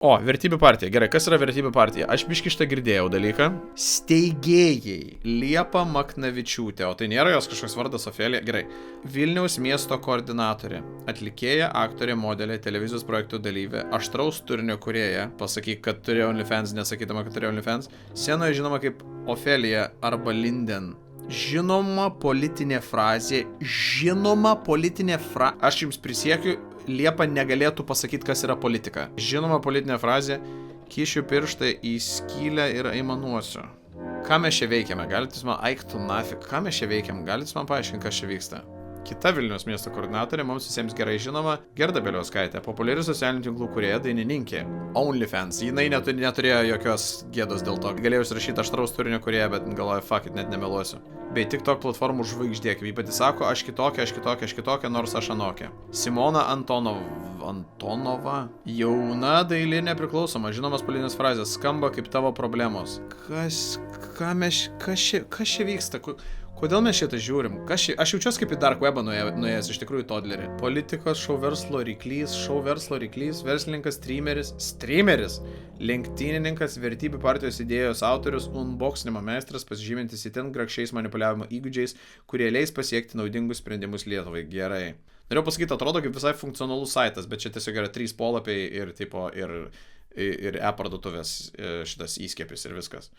O, vertybių partija. Gerai, kas yra vertybių partija? Aš biški šitą girdėjau dalyką. Steigėjai. Liepa Maknavičiūtė. O tai nėra jos kažkoks vardas Ofelija. Gerai. Vilniaus miesto koordinatorė. Atlikėja, aktorė, modelė, televizijos projektų dalyvė. Aštraus turinio kūrėja. Pasakyk, kad turėjo OnlyFans, nesakydama, kad turėjo OnlyFans. Scenoje žinoma kaip Ofelija arba Linden. Žinoma politinė frazė. Aš jums prisiekiu, Liepa negalėtų pasakyti, kas yra politika. Žinoma politinė frazė. Kišiu pirštą į skylę ir aimanuosiu. Ką mes čia veikiame? Galite jūs man aiktų nafik? Ką mes čia veikiam? Galite jūs man paaiškinti, kas čia vyksta? Kita Vilniaus miesto koordinatorė, mums visiems gerai žinoma, Gerda Bieliauskaitė, populiari socialinių tinklų kūrėja, dainininkė. OnlyFans. Jinai neturėjo jokios gėdos dėl to. Galėjau įsirašyti aštraus turinio kūrėja, bet galvoju, fuck it, net nemeluosiu. Bei TikTok platformų žvaigždė, kaip jį pati sako, aš kitokia, nors aš anokia. Simona Antonova. Jauna dailė nepriklausoma, žinomas politinės frazės, skamba kaip tavo problemos. Kas čia vyksta? Kodėl mes šitą žiūrim? Aš jaučiuosi kaip į Dark Webą nuėjęs, iš tikrųjų todlerį. Politikos, šou verslo ryklys, verslininkas, streameris, lenktynininkas, vertybių partijos idėjos autorius, unboxinimo meistras, pasižymintis itin grakščiais manipuliavimo įgūdžiais, kurie leis pasiekti naudingus sprendimus Lietuvai. Gerai. Norėjau pasakyti, atrodo kaip visai funkcionalus saitas, bet čia tiesiog yra 3 polapiai ir e-parduotuvės šitas įskiepis ir viskas.